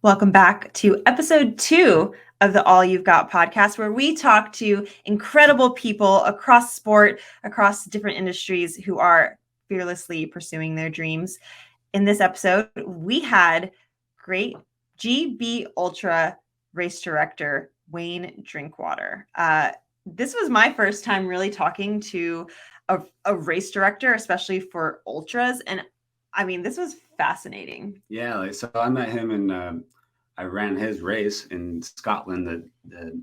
Welcome back to episode 2 of the All You've Got podcast, where we talk to incredible people across sport, across different industries who are fearlessly pursuing their dreams. In this episode, we had great GB Ultra race director, Wayne Drinkwater. This was my first time really talking to a race director, especially for ultras. And I mean, this was fascinating. Yeah, so I met him and I ran his race in Scotland, the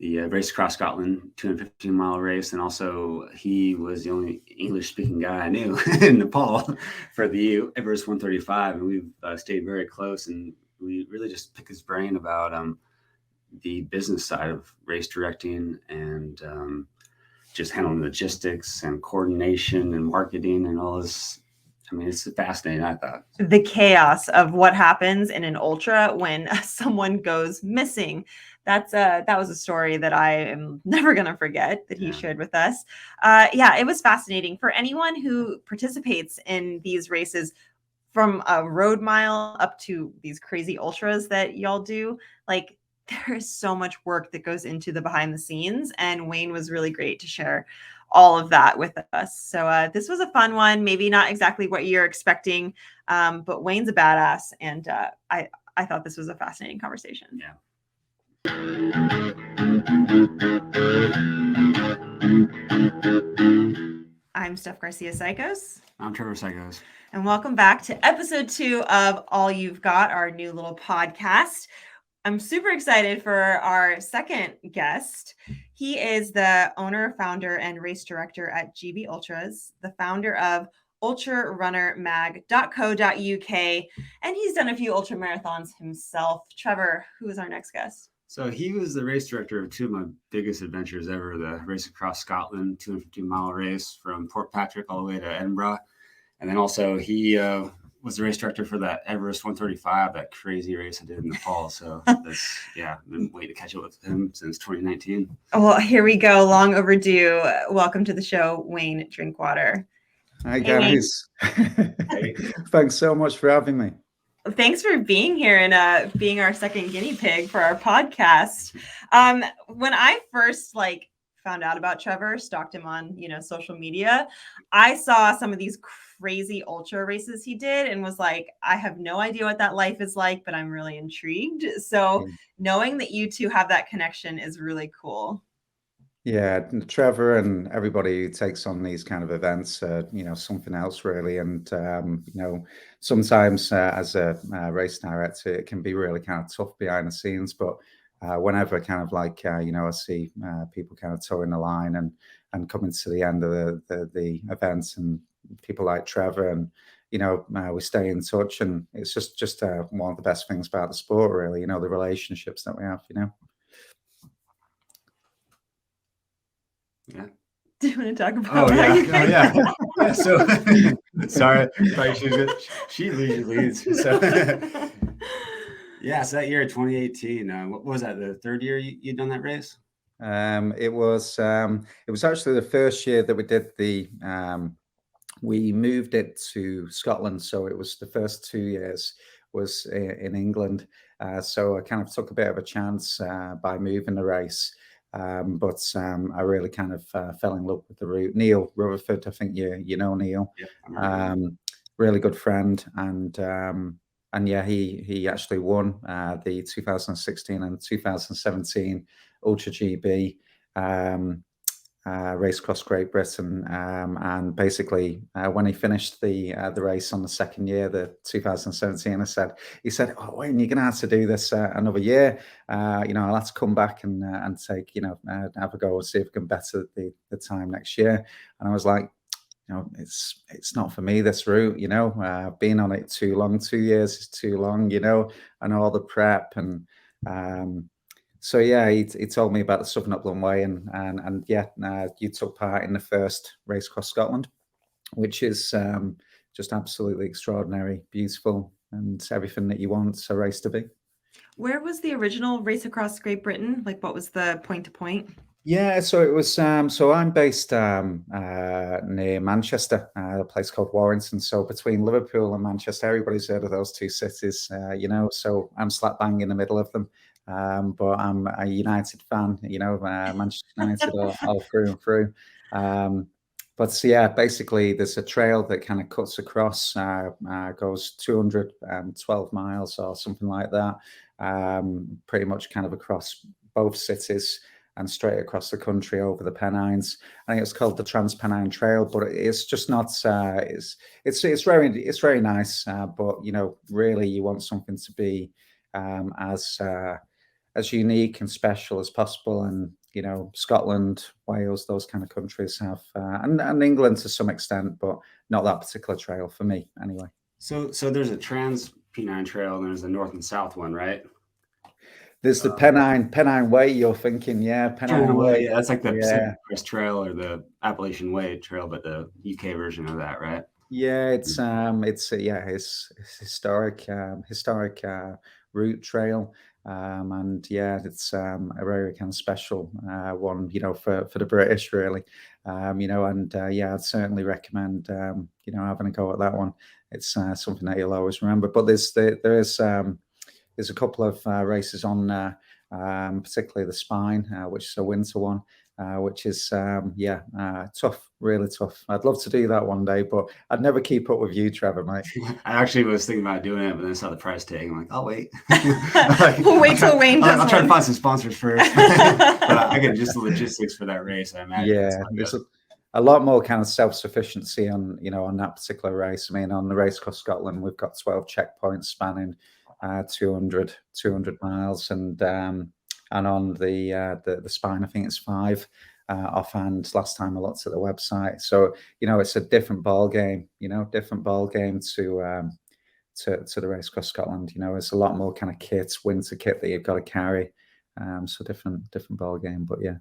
Race Across Scotland 215-mile race, and also he was the only English-speaking guy I knew in Nepal for the Everest 135, and we've stayed very close, and we really just pick his brain about the business side of race directing and just handling logistics and coordination and marketing and all this. I mean, it's fascinating, I thought. The chaos of what happens in an ultra when someone goes missing. That was a story that I am never going to forget that he shared with us. It was fascinating for anyone who participates in these races, from a road mile up to these crazy ultras that y'all do. Like, there is so much work that goes into the behind the scenes, and Wayne was really great to share all of that with us. So this was a fun one, maybe not exactly what you're expecting, but Wayne's a badass, and I thought this was a fascinating conversation. Yeah. I'm Steph Garcia Psychos. I'm Trevor Psychos. And welcome back to episode 2 of All You've Got, our new little podcast. I'm super excited for our second guest. He is the owner, founder, and race director at GB Ultras, the founder of ultrarunnermag.co.uk, and he's done a few ultramarathons himself. Trevor, who is our next guest? So he was the race director of two of my biggest adventures ever, the Race Across Scotland 250-mile race from Port Patrick all the way to Edinburgh. And then also he was the race director for that Everest 135, that crazy race I did in Nepal. So that's, been waiting to catch up with him since 2019. Well, here we go. Long overdue. Welcome to the show, Wayne Drinkwater. Hi, guys. Hey. Thanks so much for having me. Thanks for being here and being our second guinea pig for our podcast. When I first found out about Trevor, stalked him on, social media, I saw some of these crazy ultra races he did and was like, I have no idea what that life is like, but I'm really intrigued. So knowing that you two have that connection is really cool. Yeah, Trevor and everybody who takes on these kind of events, something else really. And, sometimes as a race director, it can be really kind of tough behind the scenes. But whenever kind of I see people kind of towing the line and coming to the end of the events, and people like Trevor, and, we stay in touch. And it's just one of the best things about the sport, really, the relationships that we have, Yeah. Do you want to talk about So sorry, she leads. So so that year, 2018, what was that, the third year you'd done that race? It was actually the first year that we did we moved it to Scotland, so it was the first 2 years was in England. So I kind of took a bit of a chance by moving the race. But I really kind of fell in love with the route. Neil Rutherford, I think you know Neil, really good friend, and he actually won the 2016 and 2017 Ultra GB race across Great Britain, and basically when he finished the race on the second year, the 2017, he said, "Oh, Wayne, you're gonna have to do this another year. I'll have to come back and take have a go and see if we can better the time next year." And I was like, it's not for me, this route. I've been on it too long. 2 years is too long. And all the prep and. So he told me about the Southern Upland Way, and you took part in the first Race Across Scotland, which is just absolutely extraordinary, beautiful, and everything that you want a race to be. Where was the original Race Across Great Britain? What was the point to point? Yeah, so it was. So I'm based near Manchester, a place called Warrington. So between Liverpool and Manchester, everybody's heard of those two cities, So I'm slap bang in the middle of them. But I'm a United fan, Manchester United all through and through. But so, yeah, basically, there's a trail that kind of cuts across, goes 212 miles or something like that, pretty much kind of across both cities and straight across the country over the Pennines. I think it's called the Trans-Pennine Trail, but it's just not. It's very nice, but really you want something to be as unique and special as possible. And Scotland, Wales, those kind of countries have, and England to some extent, but not that particular trail for me anyway. So there's a Trans-Pennine Trail and there's a north and south one, right? There's the Pennine Way. You're thinking, yeah, Pennine Way. Yeah, that's like the Yeah. Pacific Crest Trail or the Appalachian Way Trail, but the UK version of that, right? Yeah, it's historic route trail, and yeah, it's a very kind of special one, for the British really, and yeah, I'd certainly recommend having a go at that one. It's something that you'll always remember. But there's a couple of races on, particularly the Spine, which is a winter one, which is tough, really tough. I'd love to do that one day, but I'd never keep up with you, Trevor, mate. I actually was thinking about doing it, but then I saw the price tag. I'm like, I'll wait. We'll wait till Wayne does I'll try to one. find some sponsors first. But I get just the logistics for that race, I imagine. Yeah, there's a lot more kind of self-sufficiency on that particular race. I mean, on the Race Across Scotland, we've got 12 checkpoints spanning 200 miles, and on the Spine, I think it's 5 offhand. Last time I looked at the website, so it's a different ball game. Different ball game to the Race Across Scotland. It's a lot more kind of winter kit that you've got to carry. So different ball game, but yeah.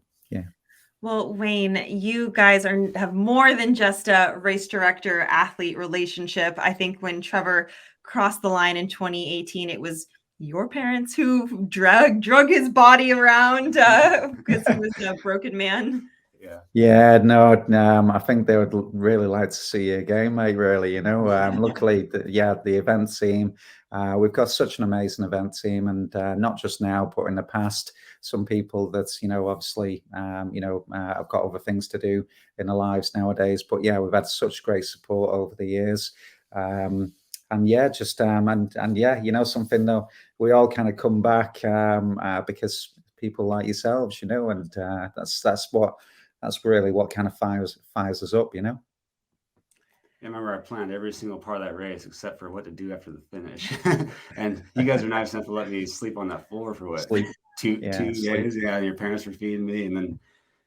Well, Wayne, you guys have more than just a race director athlete relationship. I think when Trevor crossed the line in 2018, it was your parents who drug his body around because he was a broken man. Yeah, no, I think they would really like to see you again, mate. Really, luckily, the event team, we've got such an amazing event team, and not just now, but in the past, some people that obviously, have got other things to do in their lives nowadays. But yeah, we've had such great support over the years, and yeah, just and yeah, something though, we all kind of come back because people like yourselves, and that's really what kind of fires us up, I remember I planned every single part of that race except for what to do after the finish. And you guys are nice enough to let me sleep on that floor for what? Two days? Yeah, your parents were feeding me. And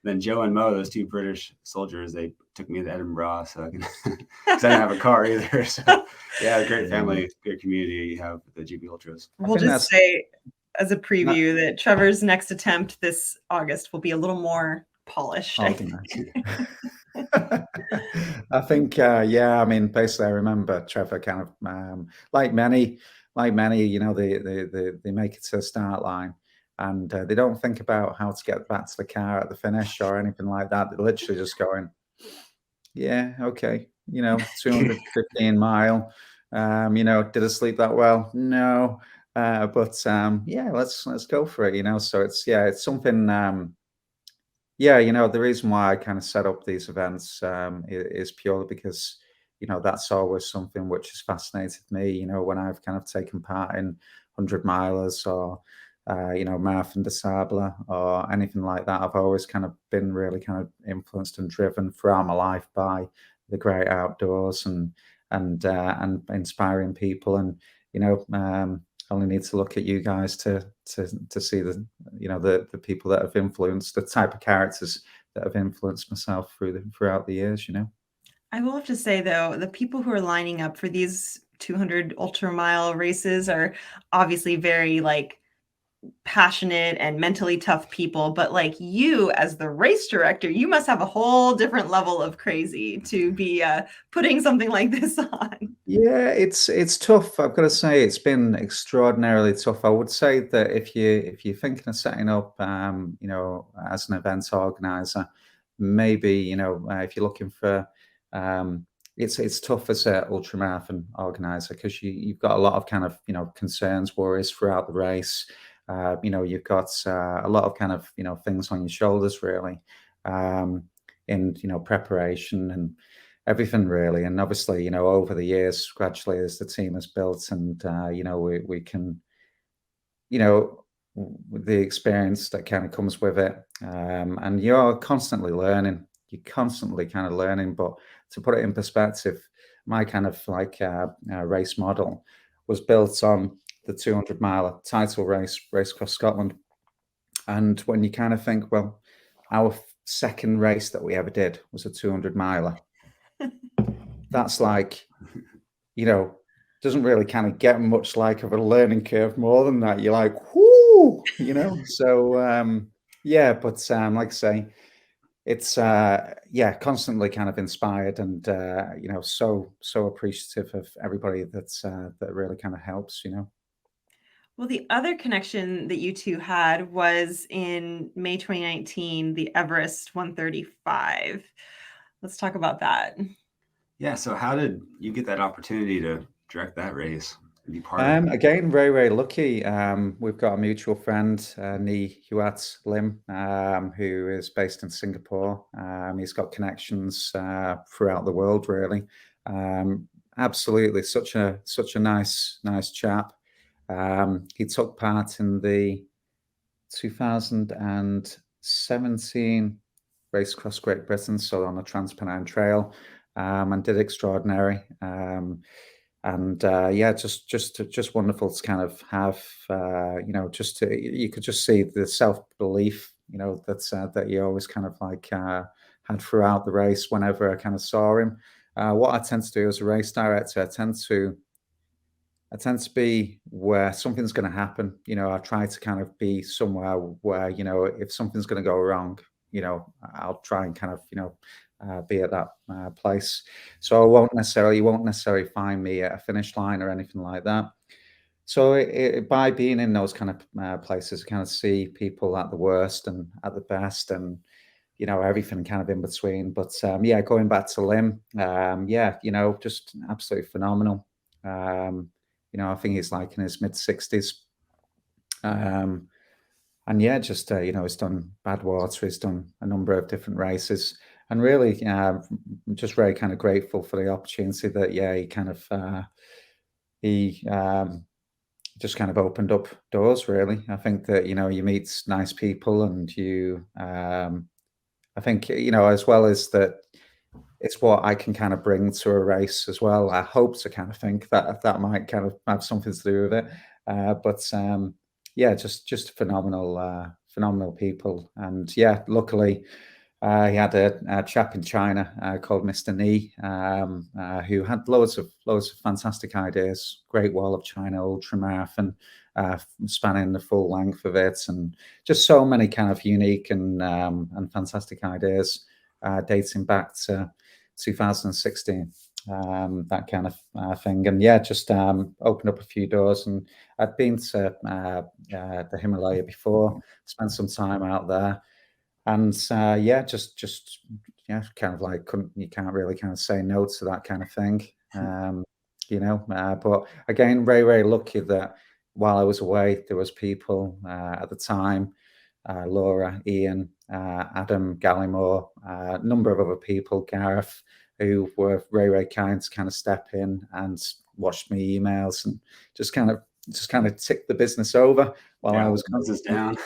then Joe and Mo, those 2 British soldiers, they took me to Edinburgh so I can, because I didn't have a car either. So yeah, great family, great community you have with the GB Ultras. We'll just say as a preview that Trevor's next attempt this August will be a little more polished. I think, yeah. I mean, basically, I remember Trevor kind of like many, they make it to the start line, and they don't think about how to get back to the car at the finish or anything like that. They're literally just going, yeah, okay, 215 mile. Did I sleep that well? No, but yeah, let's go for it. So it's something. Yeah, the reason why I kind of set up these events is purely because, that's always something which has fascinated me, when I've kind of taken part in 100 milers or, Marathon Des Sables or anything like that. I've always kind of been really kind of influenced and driven throughout my life by the great outdoors and inspiring people. And, only need to look at you guys to see the people that have influenced, the type of characters that have influenced myself throughout the years. I will have to say though, the people who are lining up for these 200 ultra mile races are obviously very passionate and mentally tough people, but like you as the race director, you must have a whole different level of crazy to be putting something like this on. Yeah, it's tough. I've got to say it's been extraordinarily tough. I would say that if you're thinking of setting up, as an event organizer, maybe if you're looking for, um, it's tough as an ultramarathon organizer because you've got a lot of kind of concerns, worries throughout the race. You've got a lot of kind of things on your shoulders really, um, in preparation and everything really. And obviously, over the years, gradually as the team has built and, we can, with the experience that kind of comes with it. And you're constantly learning, you're constantly kind of learning. But to put it in perspective, my kind of like race model was built on the 200-mile title race across Scotland. And when you kind of think, well, our second race that we ever did was a 200-miler. That's like, doesn't really kind of get much like of a learning curve more than that. You're like, whoo, So yeah, but like I say, it's constantly kind of inspired and so appreciative of everybody that really kind of helps. Well, the other connection that you two had was in May 2019, the Everest 135. Let's talk about that. Yeah. So how did you get that opportunity to direct that race and be part of it? Again, very, very lucky. We've got a mutual friend, Ni Huat Lim, who is based in Singapore. He's got connections throughout the world, really. Absolutely, such a nice chap. He took part in the 2017 race across Great Britain, so on the Trans-Pennine Trail, and did extraordinary. And just wonderful to kind of have, you could just see the self-belief, that he always kind of like had throughout the race whenever I kind of saw him. What I tend to do as a race director, I tend to be where something's going to happen. I try to kind of be somewhere where, if something's going to go wrong, I'll try and kind of, be at that place. So you won't necessarily find me at a finish line or anything like that. So by being in those kind of places, I kind of see people at the worst and at the best and, everything kind of in between. But going back to Lim, just absolutely phenomenal. I think he's like in his mid-60s. And yeah, just, he's done Badwater, he's done a number of different races. And really, just very kind of grateful for the opportunity that, he kind of, just kind of opened up doors, really. I think that, you meet nice people and you, I think, as well as that, it's what I can kind of bring to a race as well. I hope to kind of think that might kind of have something to do with it. Just phenomenal people. And yeah, luckily, he had a chap in China called Mr. Ni, who had loads of fantastic ideas. Great Wall of China ultramarathon, spanning the full length of it, and just so many kind of unique and fantastic ideas dating back to 2016. That kind of thing, and just opened up a few doors. And I'd been to the Himalaya before, spent some time out there. And just kind of like you can't really kind of say no to that kind of thing, But again, very, very lucky that while I was away, there was people at the time, Laura, Ian, Adam Gallimore, a number of other people, Gareth, who were very, very kind to kind of step in and watch me emails and just kind of tick the business over while I was this down.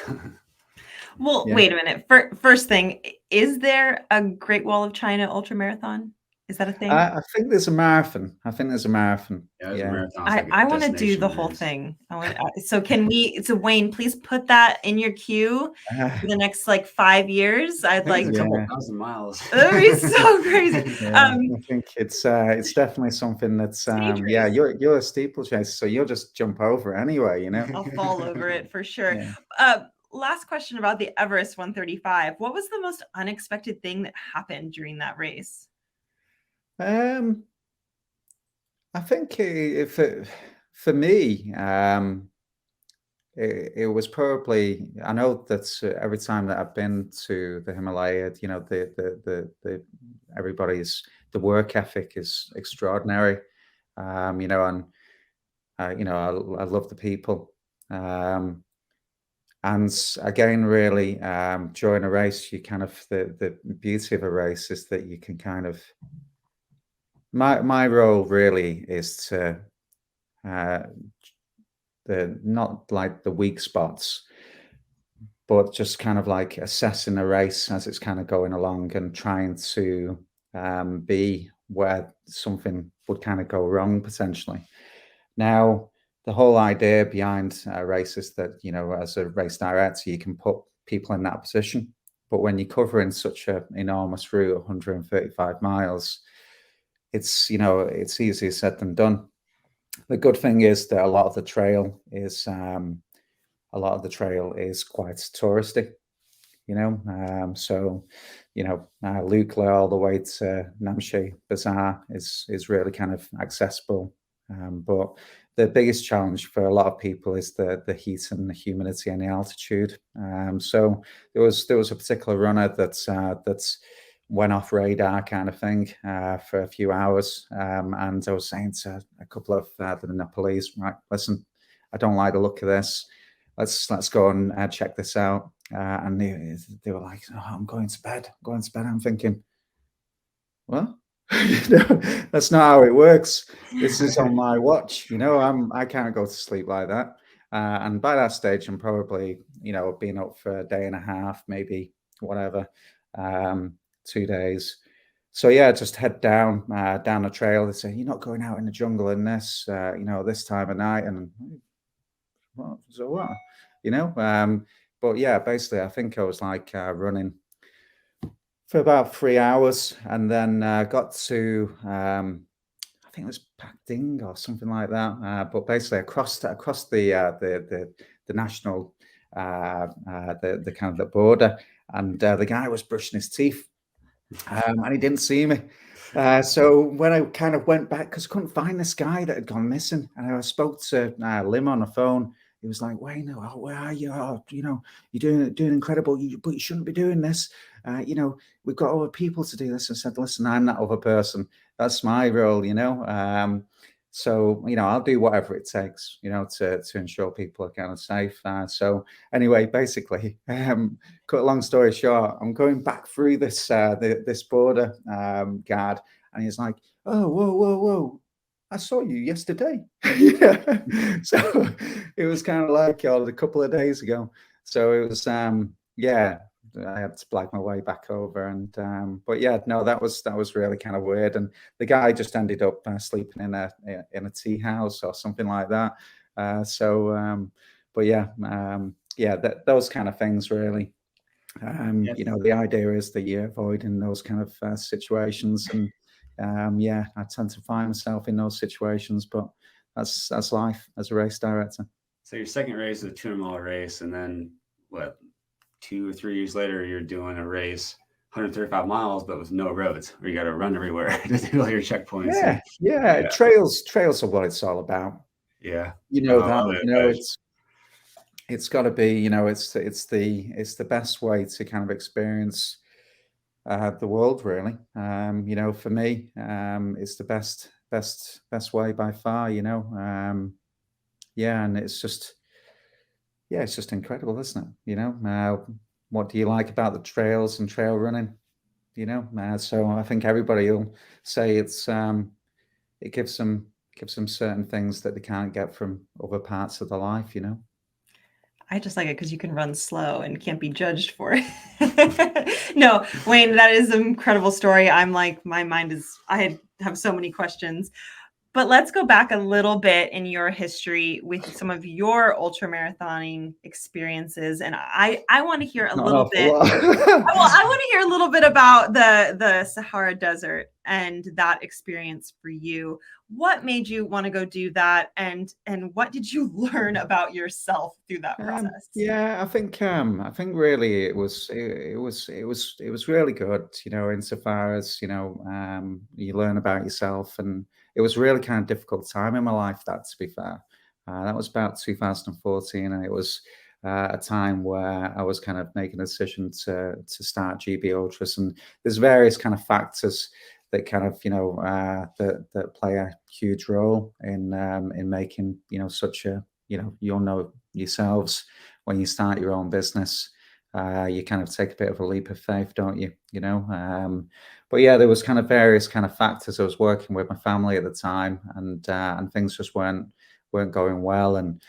Well, wait a minute. First thing, is there a Great Wall of China ultramarathon? Is that a thing? I think there's a marathon. I think there's a marathon. Yeah, there's a Yeah. marathon. I want to do the whole thing. So Wayne, please put that in your queue for the next like 5 years. I'd like a to. couple thousand miles. That'd be so crazy. Yeah, I think it's definitely something that's yeah, you're a steeplechaser, so you'll just jump over anyway, you know. I'll fall over it for sure. Yeah. Last question about the Everest 135. What was the most unexpected thing that happened during that race? I think for me, it was probably, I know that every time that I've been to the Himalaya, you know, the everybody's, the work ethic is extraordinary, you know, and you know, I love the people, and again, really, during a race, you kind of, the beauty of a race is that you can kind of, my role really is to not like the weak spots, but just kind of like assessing a race as it's kind of going along and trying to be where something would kind of go wrong potentially. Now, the whole idea behind a race is that, you know, as a race director, you can put people in that position. But when you're covering such an enormous route, 135 miles, it's, you know, it's easier said than done. The good thing is that a lot of the trail is quite touristy, you know. So, you know, Lukla all the way to Namche Bazaar is really kind of accessible. But the biggest challenge for a lot of people is the heat and the humidity and the altitude. So there was a particular runner that's went off radar kind of thing for a few hours. And I was saying to a couple of the Nepalese, right, listen, I don't like the look of this. Let's go and check this out. And they were like, oh, I'm going to bed. I'm thinking, well, that's not how it works. This is on my watch. You know, I can't go to sleep like that. And by that stage, I'm probably, you know, been up for a day and a half, maybe whatever, 2 days. So yeah, just head down the trail. They say, you're not going out in the jungle in this, you know, this time of night. And so what? You know, but yeah, basically, I think I was like running for about 3 hours, and then got to I think it was Pakding or something like that. But basically, across the national the kind of the border, and the guy was brushing his teeth, and he didn't see me. So when I kind of went back, because I couldn't find this guy that had gone missing, and I spoke to Lim on the phone. He was like, Wayne, oh, where are you? Oh, you know, you're doing incredible, but you shouldn't be doing this. You know, we've got other people to do this. I said, listen, I'm that other person. That's my role, you know. So, you know, I'll do whatever it takes, you know, to ensure people are kind of safe. So anyway, basically, cut a long story short, I'm going back through this this border guard, and he's like, oh, whoa. I saw you yesterday. Yeah. So it was kind of like a couple of days ago. So it was, yeah, I had to black my way back over, and but yeah, no, that was really kind of weird. And the guy just ended up sleeping in a tea house or something like that. But yeah, yeah, those kind of things really. Yes. You know, the idea is that you're avoiding those kind of situations, and yeah, I tend to find myself in those situations, but that's life as a race director. So your second race is a 200-mile race, and then what? 2 or 3 years later, you're doing a race, 135 miles, but with no roads, where you got to run everywhere to do all your checkpoints. Yeah. Trails are what it's all about. Yeah, you know that. You know, it's got to be. You know, it's the best way to kind of experience the world, really. You know, for me, it's the best way by far. You know, yeah, and it's just incredible, isn't it? You know, what do you like about the trails and trail running? You know, so I think everybody will say it's it gives them certain things that they can't get from other parts of their life. You know. I just like it because you can run slow and can't be judged for it. No, Wayne, that is an incredible story. I'm like, my mind is, have so many questions. But let's go back a little bit in your history with some of your ultra marathoning experiences. And I want to hear a little bit. Well, I want to hear a little bit about the Sahara Desert and that experience for you. What made you want to go do that, and what did you learn about yourself through that process? Yeah, I think really it was really good, you know, insofar as, you know, you learn about yourself, and it was really kind of difficult time in my life, that, to be fair. That was about 2014, and it was a time where I was kind of making a decision to start GB Ultras, and there's various kind of factors that kind of, you know, that play a huge role in making, you know, such a, you know, you'll know yourselves, when you start your own business, you kind of take a bit of a leap of faith, don't you? You know, but yeah, there was kind of various kind of factors. I was working with my family at the time, and things just weren't going well. And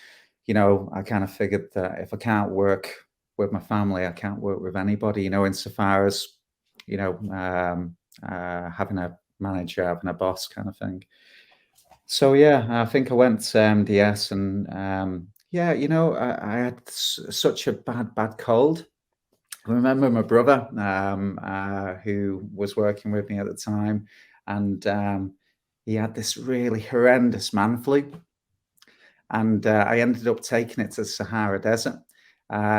you know, I kind of figured that if I can't work with my family, I can't work with anybody. You know, insofar as, you know, having a manager, having a boss, kind of thing. So yeah, I think I went to MDS, and yeah, you know, I had such a bad cold. I remember my brother, who was working with me at the time, and he had this really horrendous man flu, and I ended up taking it to the Sahara Desert.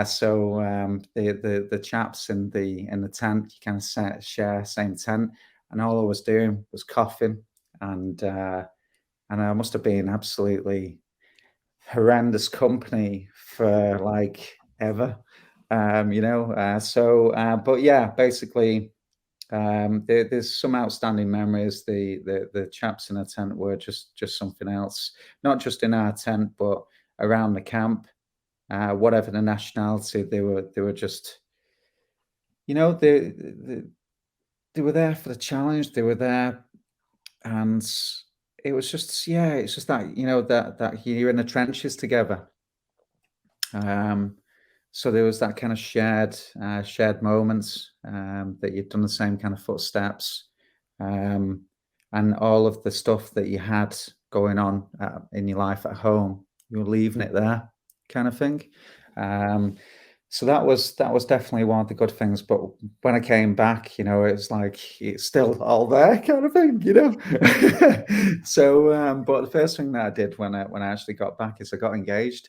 So the chaps in the tent, you kind of share same tent, and all I was doing was coughing, and I must have been absolutely horrendous company for like ever, you know. But yeah, basically, there's some outstanding memories. The chaps in the tent were just something else. Not just in our tent, but around the camp. Whatever the nationality, they were just, you know, they were there for the challenge. They were there, and it was just, yeah, it's just that, you know, that you're in the trenches together. So there was that kind of shared moments, that you'd done the same kind of footsteps, um, and all of the stuff that you had going on in your life at home, you were leaving it there, kind of thing. So that was definitely one of the good things. But when I came back, you know, it was like it's still all there, kind of thing, you know. So, but the first thing that I did when I actually got back is I got engaged.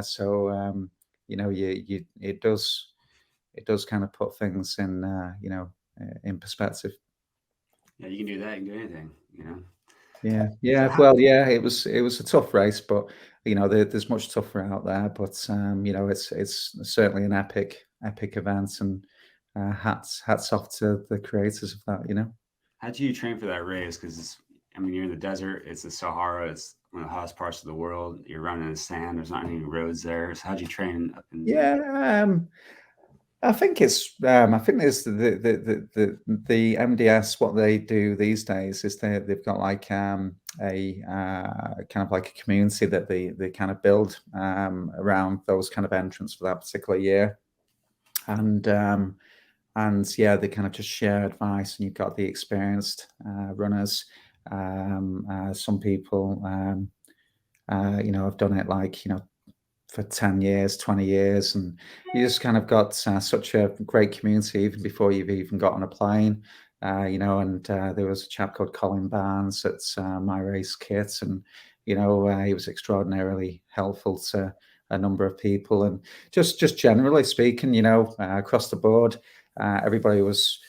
So you know, it does kind of put things in, you know, in perspective. Yeah, you can do that. You can do anything, you know. Yeah. Well, yeah, it was a tough race, but you know, there's much tougher out there. But you know, it's certainly an epic event, and hats off to the creators of that. You know. How do you train for that race? Because I mean, you're in the desert. It's the Sahara. It's one of the hottest parts of the world. You're running in the sand. There's not any roads there. So how do you train up in? Yeah. I think it's I think there's the MDS. What they do these days is they've got like a kind of like a community that they kind of build around those kind of entrants for that particular year, and yeah, they kind of just share advice, and you've got the experienced runners. Some people, you know, have done it like, you know, for 10 years, 20 years, and you just kind of got such a great community even before you've even got on a plane. You know, and there was a chap called Colin Barnes at My Race Kit, and you know, he was extraordinarily helpful to a number of people, and just generally speaking, you know, across the board, everybody was,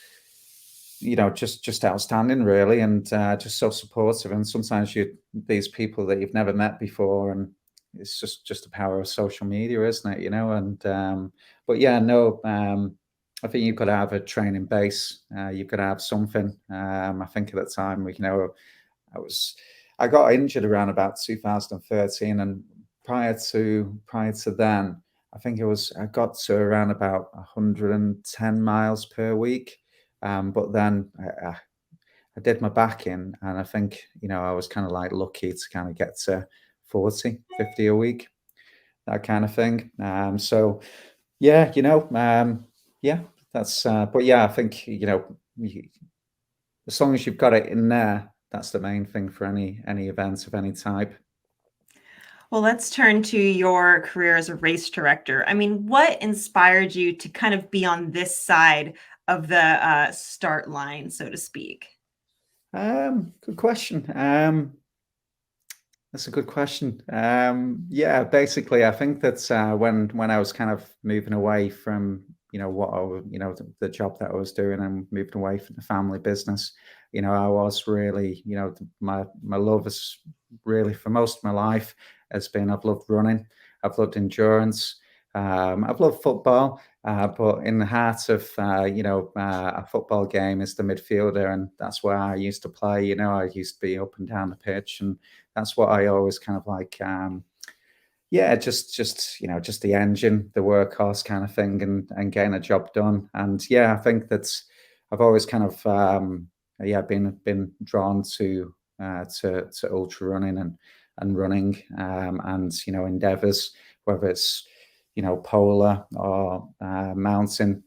you know, just outstanding, really, and just so supportive. And sometimes these people that you've never met before, and it's just the power of social media, isn't it? You know, and but yeah, no, I think you've got to have a training base. You've got to have something. I think at the time, you know, I got injured around about 2013, and prior to then, I think I got to around about 110 miles per week. But then I did my back in, and I think, you know, I was kind of like lucky to kind of get to 40, 50 a week. that kind of thing. So yeah, yeah, that's. But yeah, I think as long as you've got it in there, that's the main thing for any events of any type. Well, let's turn to your career as a race director. I mean, what inspired you to kind of be on this side of the start line, so to speak? Good question. That's a good question. Yeah, basically, I think that's when I was kind of moving away from what I was, the job that I was doing, and moving away from the family business. I was really, my love is really for most of my life has been I've loved running, I've loved endurance, I've loved football, but in the heart of a football game is the midfielder, and that's where I used to play. I used to be up and down the pitch, and that's what I always kind of like. Yeah, just the engine, the workhorse kind of thing, and getting a job done. And yeah, I think that's I've always kind of been drawn to ultra running and running, and endeavors, whether it's polar or mountain,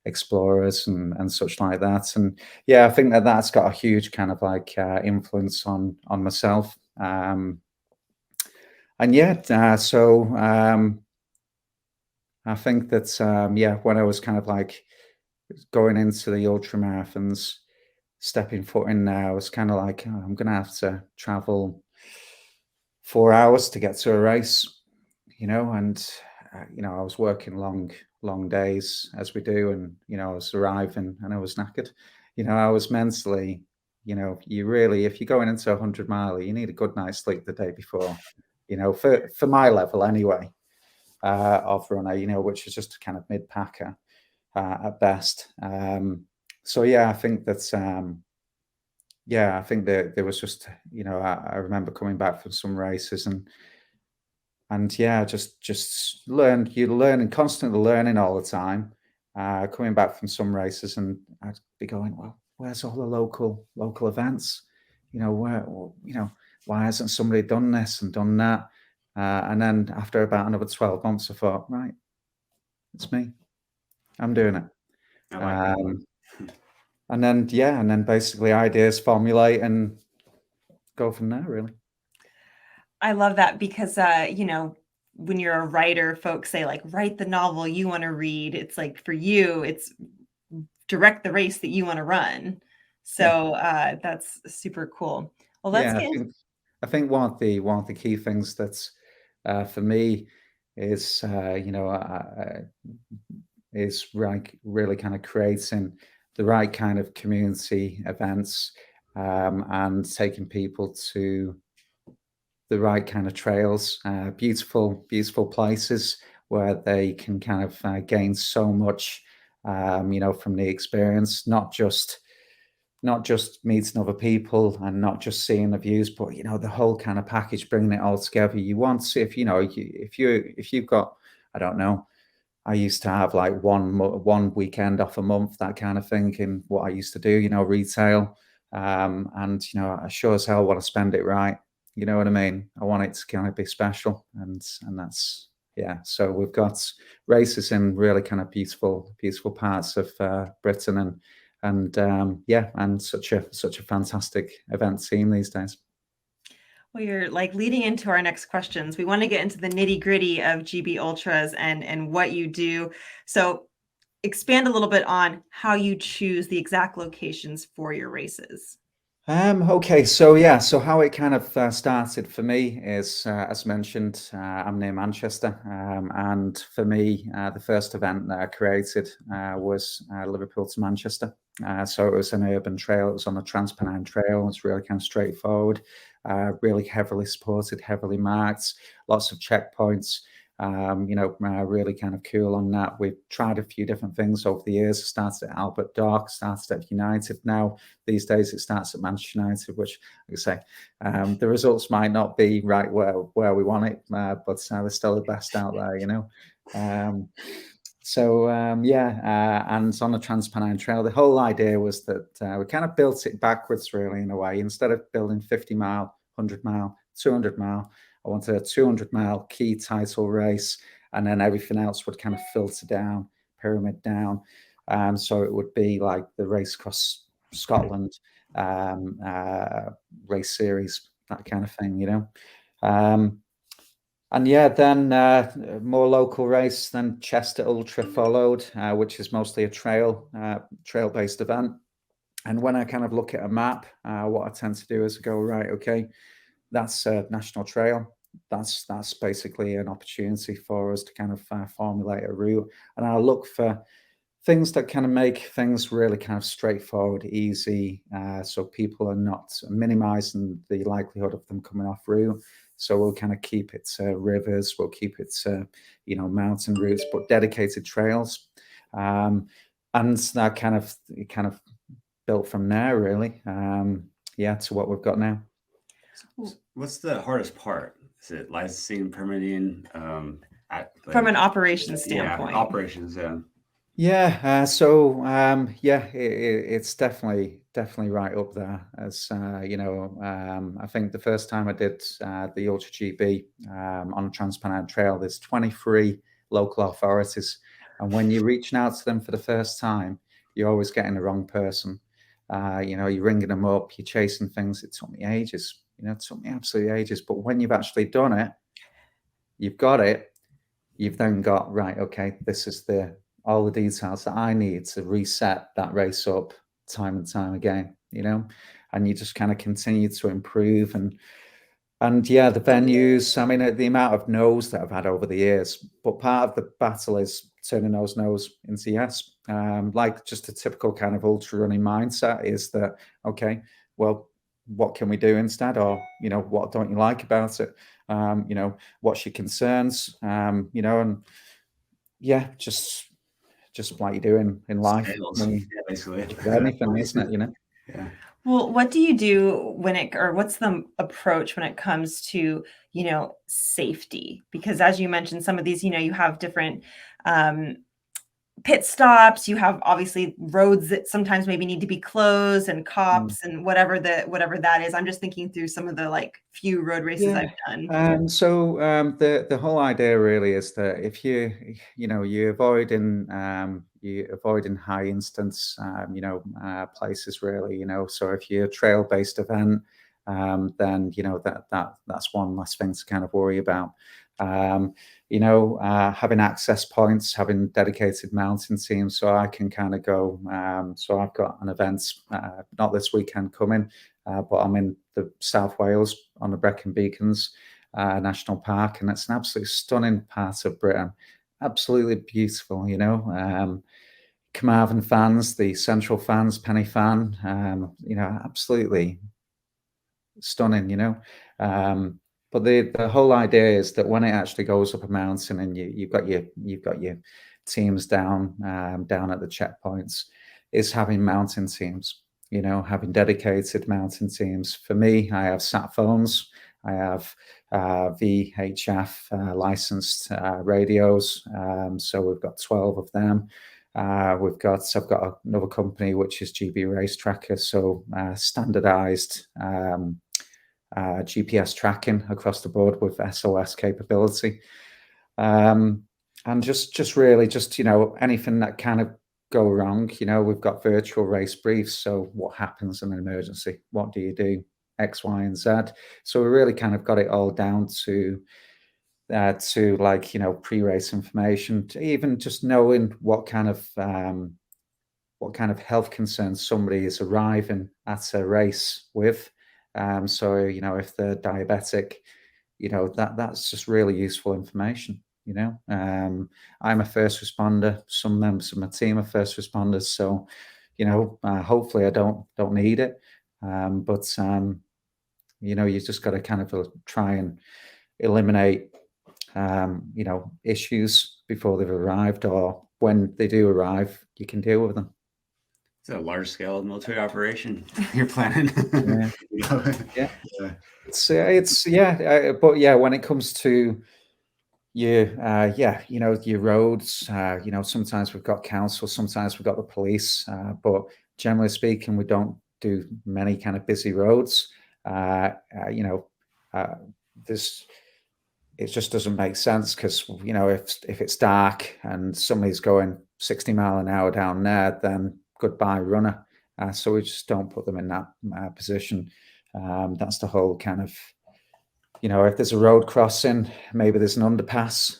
explorers and such like that. And yeah, I think that's got a huge kind of like influence on myself. And yeah, so I think that yeah, when I was kind of like going into the ultra marathons, stepping foot in there, I was kind of like, oh, I'm gonna have to travel 4 hours to get to a race, and I was working long days as we do, and I was arriving and I was knackered. I was mentally, you really, if you're going into 100 mile, you need a good night's sleep the day before. For my level anyway, of runner, which is just kind of mid packer at best. So yeah, I think that's yeah, I think that there was just, I remember coming back from some races, and yeah, just you're learning, constantly learning all the time. Coming back from some races, and I'd be going, well, where's all the local events? Where, why hasn't somebody done this and done that? And then after about another 12 months, I thought, right, it's me. I'm doing it. I like And then basically ideas formulate and go from there, really. I love that because, when you're a writer, folks say like, write the novel you want to read. It's like for you, it's direct the race that you want to run. So that's super cool. Well, let's Yeah, get into I think one of the key things that's for me is is like really kind of creating the right kind of community events, and taking people to the right kind of trails, beautiful places where they can kind of gain so much, from the experience, not just meeting other people and not just seeing the views, but the whole kind of package, bringing it all together. You want to, if you've got, I don't know, I used to have like one weekend off a month, that kind of thing, in what I used to do, retail, and I sure as hell want to spend it right. You know what I mean? I want it to kind of be special, and that's yeah. So we've got races in really kind of beautiful parts of Britain, and yeah, and such a fantastic event team these days. Well, you're like leading into our next questions. We want to get into the nitty gritty of GB Ultras and what you do. So expand a little bit on how you choose the exact locations for your races. Okay, so yeah, so how it kind of started for me is, as mentioned, I'm near Manchester, and for me, the first event that I created was Liverpool to Manchester. So it was an urban trail. It was on the Transpennine Trail. It's really kind of straightforward, really heavily supported, heavily marked, lots of checkpoints. Really kind of cool on that. We've tried a few different things over the years. It started at Albert Dock, started at United. Now, these days, it starts at Manchester United, which, like I say, the results might not be right where we want it, but they're still the best out there, and on the Transpennine Trail, the whole idea was that we kind of built it backwards, really, in a way. Instead of building 50 mile, 100 mile, 200 mile, I wanted a 200-mile key title race, and then everything else would kind of filter down, pyramid down. So it would be like the Race Across Scotland race series, that kind of thing, you know. And yeah, then more local race, then Chester Ultra followed, which is mostly a trail-based event. And when I kind of look at a map, what I tend to do is go, right, okay, that's a national trail. That's basically an opportunity for us to kind of formulate a route. And I'll look for things that kind of make things really kind of straightforward, easy, so people are not minimizing the likelihood of them coming off route. So we'll kind of keep it rivers, we'll keep it mountain routes, but dedicated trails, and that kind of built from there, really. To what we've got now. What's the hardest part? Is it licensing, permitting? From an operations standpoint. Yeah, operations. Yeah. Yeah, it's definitely right up there. As I think the first time I did the Ultra GB on Transpennine Trail, there's 23 local authorities, and when you're reaching out to them for the first time, you're always getting the wrong person. You're ringing them up, you're chasing things. It took me ages. It took me absolutely ages. But when you've actually done it, you've got it. You've then got, right, okay, this is all the details that I need to reset that race up time and time again, and you just kind of continue to improve. And yeah, the venues, I mean, the amount of no's that I've had over the years, but part of the battle is turning those no's into yes. Like just a typical kind of ultra running mindset is that, okay, well, what can we do instead? Or, what don't you like about it? What's your concerns? And yeah, just like you do in life. Basically. Anything, isn't it? Yeah. Well, what do you do what's the approach when it comes to, safety? Because as you mentioned, some of these, you have different pit stops, you have obviously roads that sometimes maybe need to be closed and cops and whatever that is. I'm just thinking through some of the few road races I've done. So the whole idea really is that if you're avoiding high instance places really, so if you're a trail based event, then that's one less thing to kind of worry about. Having access points, having dedicated mountain teams, so I can kind of go. So I've got an event, not this weekend coming, but I'm in the South Wales on the Brecon Beacons National Park, and it's an absolutely stunning part of Britain. Absolutely beautiful, Carmarthen fans, the Central fans, Penny fan, absolutely stunning, but the whole idea is that when it actually goes up a mountain and you've got your teams down at the checkpoints, is having mountain teams, having dedicated mountain teams. For me, I have sat phones, I have VHF licensed radios, so we've got 12 of them. I've got another company which is GB Race Tracker, so standardized GPS tracking across the board with SOS capability, and just really anything that kind of go wrong. We've got virtual race briefs. So what happens in an emergency? What do you do? X, Y, and Z. So we really kind of got it all down to pre-race information, to even just knowing what kind of health concerns somebody is arriving at a race with. So if they're diabetic, that's just really useful information. I'm a first responder. Some members of my team are first responders, so hopefully I don't need it. But you just got to kind of try and eliminate issues before they've arrived, or when they do arrive, you can deal with them. It's a large scale military operation you're planning. Yeah. But yeah, when it comes to your roads, sometimes we've got council, sometimes we've got the police, but generally speaking, we don't do many kind of busy roads. There's it just doesn't make sense because, if it's dark and somebody's going 60 mile an hour down there, then goodbye runner. So we just don't put them in that position. That's the whole kind of, if there's a road crossing, maybe there's an underpass,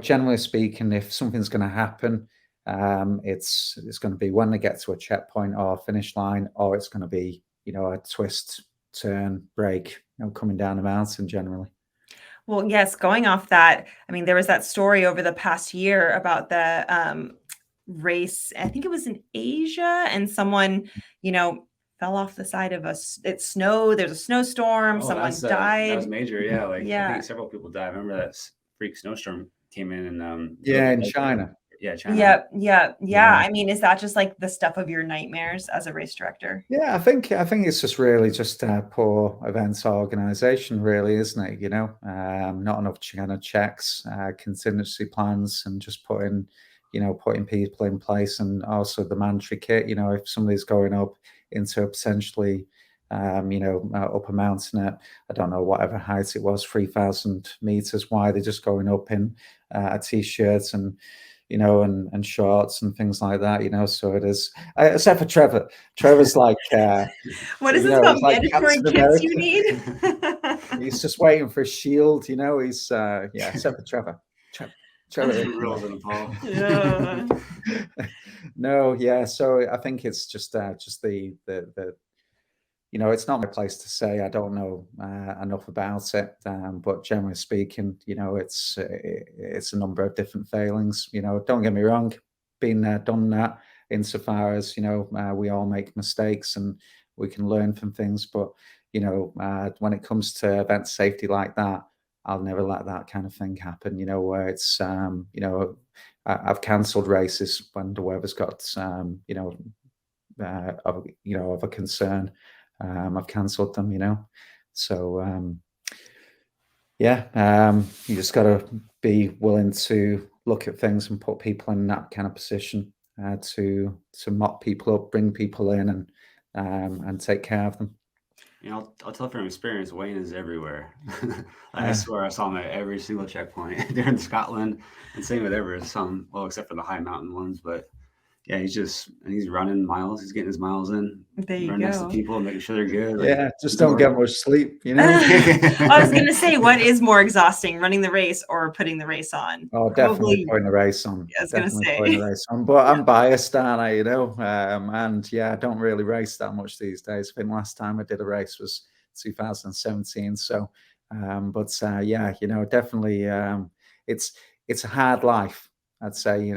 generally speaking, if something's going to happen, it's going to be when they get to a checkpoint or finish line, or it's going to be, a twist, turn, break, coming down the mountain generally. Well, yes, going off that, I mean, there was that story over the past year about the race. I think it was in Asia, and someone, fell off the side of it snowed. There's a snowstorm. Someone died. That was major. Yeah, I Yeah. think several people died. I remember that freak snowstorm came in and in China. Yeah, China. Yeah. I mean, is that just like the stuff of your nightmares as a race director? Yeah, I think it's just really just poor events organization, really, isn't it? Not enough kind of checks, contingency plans, and just putting people in place, and also the mandatory kit. If somebody's going up into a potentially, up a mountain at, I don't know, whatever height it was, 3,000 meters, why they're just going up in a t-shirt and and shorts and things like that, so it is, except for Trevor. Trevor's like, what is this about mandatory kits you need? He's just waiting for a shield, he's, except for Trevor. Trevor rolls in the ball. Yeah. No, yeah, so I think it's just the it's not my place to say. I don't know enough about it, but generally speaking, it's a number of different failings. Don't get me wrong, been there, done that. Insofar as we all make mistakes and we can learn from things, but when it comes to event safety like that, I'll never let that kind of thing happen. Where it's I've cancelled races when the weather's got of a concern. I've cancelled them, so you just got to be willing to look at things and put people in that kind of position to mop people up, bring people in, and take care of them. I'll tell from experience, Wayne is everywhere. I swear I saw him at every single checkpoint. They're in Scotland, and same with Everest. Well, except for the high mountain ones, but yeah, he's running miles. He's getting his miles in. There you running go. next to people, making sure they're good. Yeah, just don't get much sleep, I was going to say, what is more exhausting, running the race or putting the race on? Oh, definitely putting the race on. I was going to say. Putting the race on. But I'm biased, aren't I, and yeah, I don't really race that much these days. I think last time I did a race was 2017. So, definitely, it's a hard life, I'd say.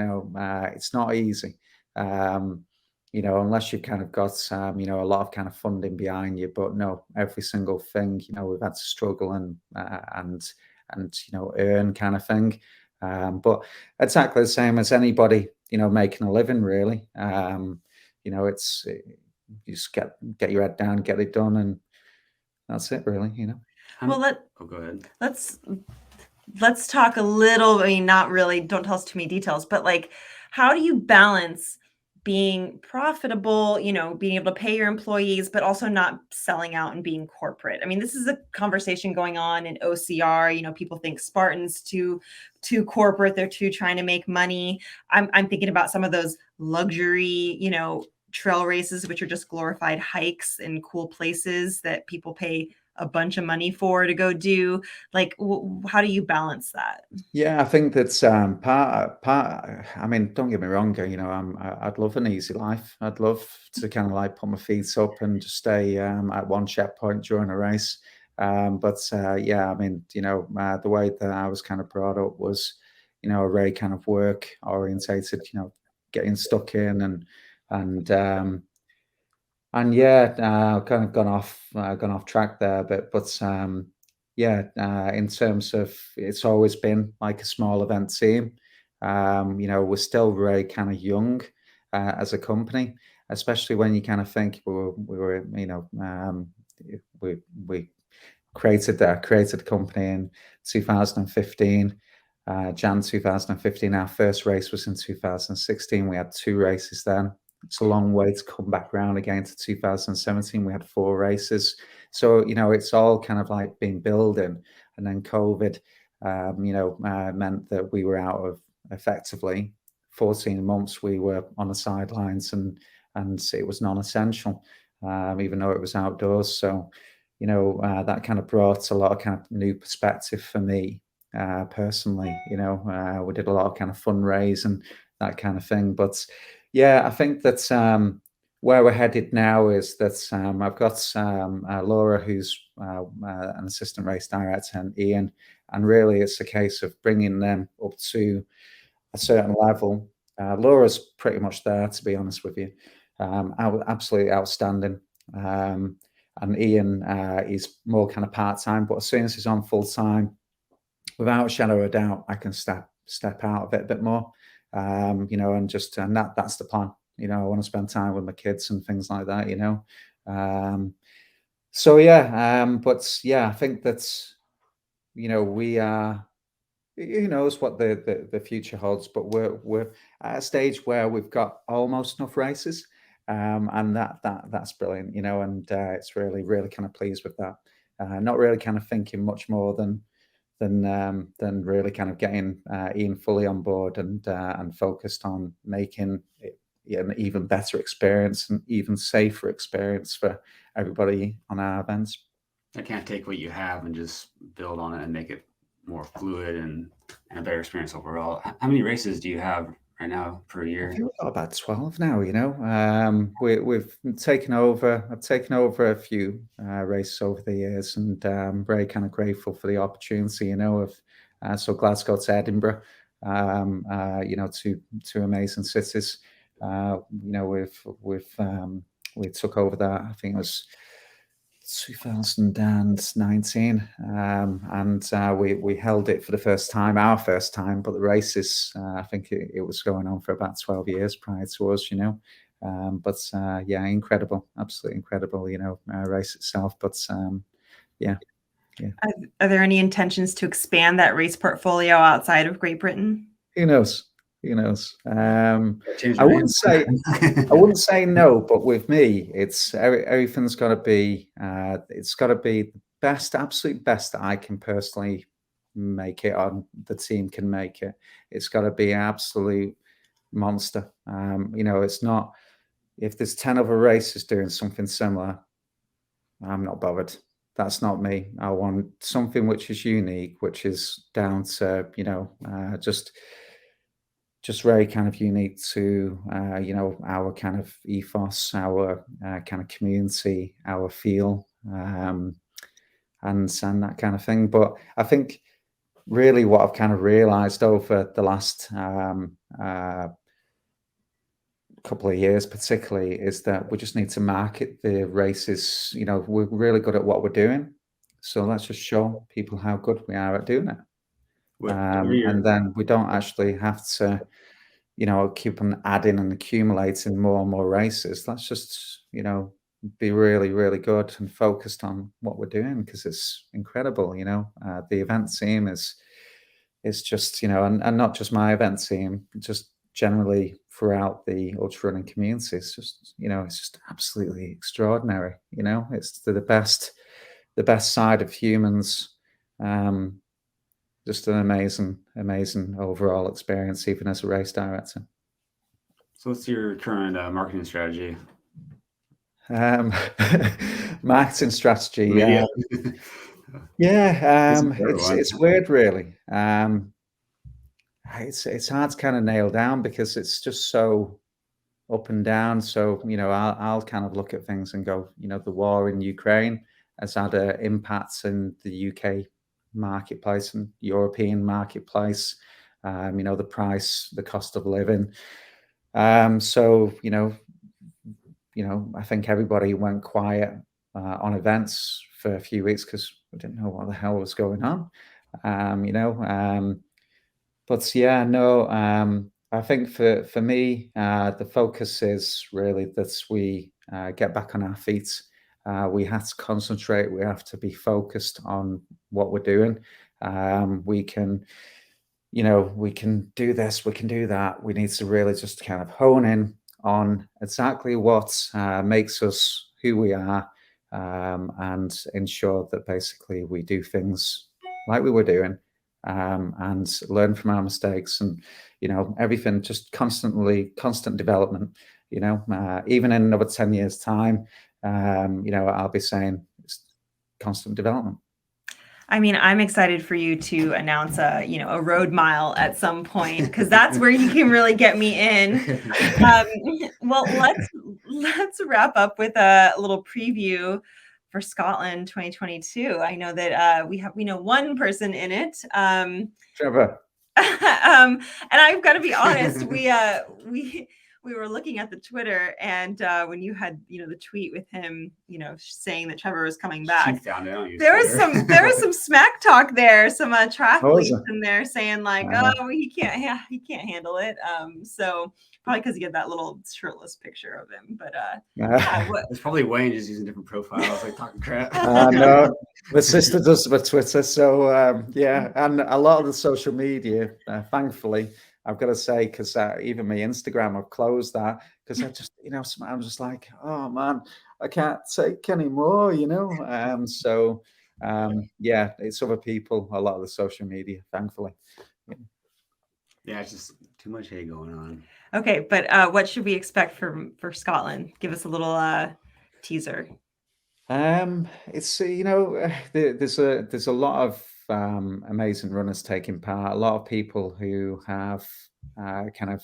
It's not easy. Unless you've kind of got, a lot of kind of funding behind you. But no, every single thing, we've had to struggle and earn kind of thing. But exactly the same as anybody, making a living, really. It's you just get your head down, get it done, and that's it, really. Well, go ahead. Let's talk a little. I mean, not really. Don't tell us too many details, but like, how do you balance being profitable, being able to pay your employees, but also not selling out and being corporate? I mean, this is a conversation going on in OCR. People think Spartan's too corporate. They're too trying to make money. I'm thinking about some of those luxury, trail races, which are just glorified hikes in cool places that people pay a bunch of money for to go do. Like, how do you balance that? Yeah, I think that's part. I mean, don't get me wrong. I'd love an easy life. I'd love to kind of like put my feet up and just stay at one checkpoint during a race. I mean, the way that I was kind of brought up was, a very kind of work orientated. Getting stuck in and kind of gone off track there, but in terms of, it's always been like a small event team. We're still very kind of young as a company, especially when you kind of think we created the company in 2015. Jan 2015. Our first race was in 2016. We had 2 races then. It's a long way to come back around again to 2017. We had 4 races. So, it's all kind of like been building, and then COVID, meant that we were out of effectively 14 months. We were on the sidelines, and it was non-essential, even though it was outdoors. So, that kind of brought a lot of kind of new perspective for me personally. We did a lot of kind of fundraising, that kind of thing. But yeah, I think that where we're headed now is that I've got Laura, who's an assistant race director, and Ian, and really it's a case of bringing them up to a certain level. Laura's pretty much there, to be honest with you. Absolutely outstanding. And Ian is more kind of part-time, but as soon as he's on full-time, without a shadow of a doubt, I can step out of it a bit more. And that's the plan. I want to spend time with my kids and things like that. So yeah, but yeah, I think that's we are. Who knows what the future holds? But we're at a stage where we've got almost enough races, and that's brilliant. And it's really kind of pleased with that. Not really kind of thinking much more than really kind of getting Ian fully on board and focused on making it an even better experience and even safer experience for everybody on our events. I can't take what you have and just build on it and make it more fluid and a better experience overall. How many races do you have right now per year? I think we've got about 12 now. We've taken over. I've taken over a few races over the years, and I'm very kind of grateful for the opportunity. So Glasgow to Edinburgh, two amazing cities. We took over that. I think it was 2019, and we held it for the first time, our first time. But the races, I think it was going on for about 12 years prior to us. Yeah, incredible, absolutely incredible. Race itself, but yeah. Are there any intentions to expand that race portfolio outside of Great Britain? Who knows? I wouldn't say no, but with me, it's everything's got to be. It's got to be the best, absolute best that I can personally make it on. The team can make it. It's got to be an absolute monster. It's not. If there's 10 other races doing something similar, I'm not bothered. That's not me. I want something which is unique, which is down to just very kind of unique to our kind of ethos, our kind of community, our feel, and that kind of thing. But I think really what I've kind of realized over the last couple of years particularly is that we just need to market the races. We're really good at what we're doing, so let's just show people how good we are at doing it. And then we don't actually have to keep on adding and accumulating more and more races. Let's just be really, really good and focused on what we're doing, because it's incredible. The event team is just and not just my event team, just generally throughout the ultra running community. It's just it's just absolutely extraordinary. It's the best side of humans. Just an amazing overall experience, even as a race director. So what's your current marketing strategy? Marketing strategy, it's weird, really. It's hard to kind of nail down because it's just so up and down. So I'll kind of look at things and go, the war in Ukraine has had an impact in the UK marketplace and European marketplace. The price, the cost of living. So I think everybody went quiet on events for a few weeks because we didn't know what the hell was going on. But yeah, no. I think for me, the focus is really that we get back on our feet. We have to concentrate. We have to be focused on what we're doing. We can do this, we can do that. We need to really just kind of hone in on exactly what makes us who we are, and ensure that basically we do things like we were doing, and learn from our mistakes, and everything, just constant development. Even in another 10 years time, I'll be saying it's constant development. I mean, I'm excited for you to announce a road mile at some point, because that's where you can really get me in. Well, let's wrap up with a little preview for Scotland 2022. I know that we know one person in it, Trevor. And I've got to be honest, we were looking at the Twitter, and when you had the tweet with him saying that Trevor was coming back, there was some smack talk there, some triathletes in there saying like, oh, he can't handle it, so probably because you get that little shirtless picture of him, but it's probably Wayne just using different profiles, like talking crap. No, my sister does the Twitter, so and a lot of the social media, thankfully, I've got to say, because even my Instagram, I've closed that, because I just, I'm just like, oh man, I can't take any more, so it's other people, a lot of the social media, thankfully. Yeah, it's just too much hate going on. Okay, but what should we expect for Scotland? Give us a little teaser. It's there's a lot of amazing runners taking part. A lot of people who have kind of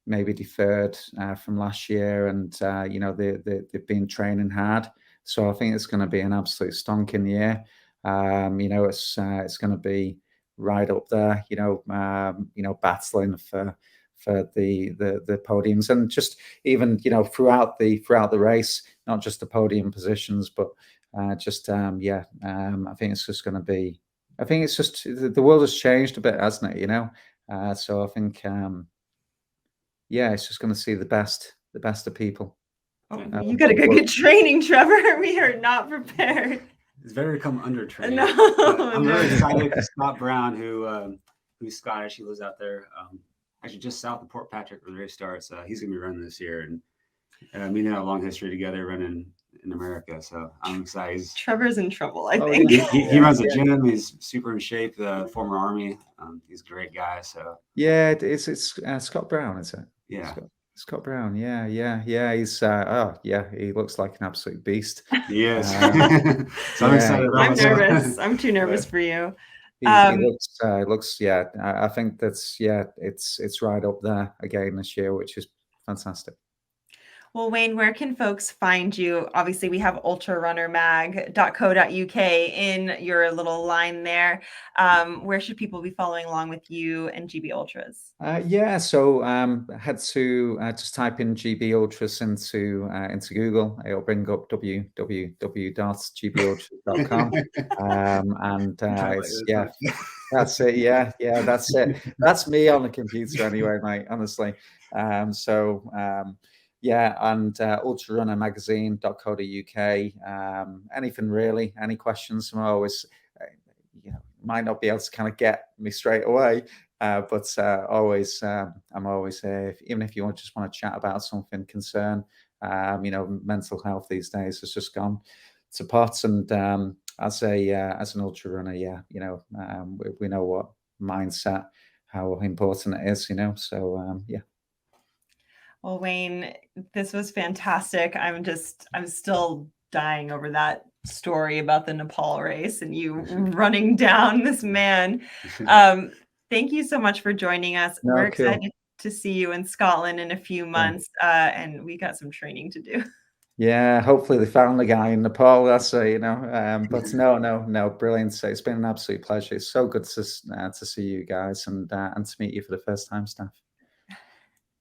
maybe deferred from last year, and they've been training hard. So I think it's going to be an absolute stonking year. It's going to be right up there. Battling for the podiums, and just even throughout the race, not just the podium positions, but I think it's just going to be. I think it's just the world has changed a bit, hasn't it? So I think it's just going to see the best of people. You got to go get training, Trevor. We are not prepared. It's better to come under trained. No, I'm really excited because Scott Brown, who's Scottish, he lives out there, actually just south of Port Patrick where the race starts. He's gonna be running this year, and me and him have a long history together running in America. So I'm excited. Trevor's in trouble, I think. He runs a gym. He's super in shape. The former Army. He's a great guy. So it's Scott Brown, is it? Yeah. Scott Brown, yeah. He's he looks like an absolute beast. He is. So I'm excited. I'm nervous. I'm too nervous for you. He looks. I think that's it's right up there again this year, which is fantastic. Well, Wayne, where can folks find you? Obviously, we have ultrarunnermag.co.uk in your little line there. Where should people be following along with you and GB Ultras? So head to just type in GB Ultras into Google. It'll bring up www.gburtras.com. And that's it. Yeah, that's it. That's me on the computer anyway, mate, honestly. And ultrarunnermagazine.co.uk. Anything really, any questions, I'm always, might not be able to kind of get me straight away, but always, I'm always here. Even if you just want to chat about something concern, mental health these days has just gone to pot. And as an ultra runner, we know what mindset, how important it is, so Well, Wayne, this was fantastic. I'm still dying over that story about the Nepal race and you running down this man. Thank you so much for joining us. We're excited to see you in Scotland in a few months, and we got some training to do. Yeah, hopefully they found the guy in Nepal. That's but no, brilliant. So it's been an absolute pleasure. It's so good to see you guys and to meet you for the first time, Steph.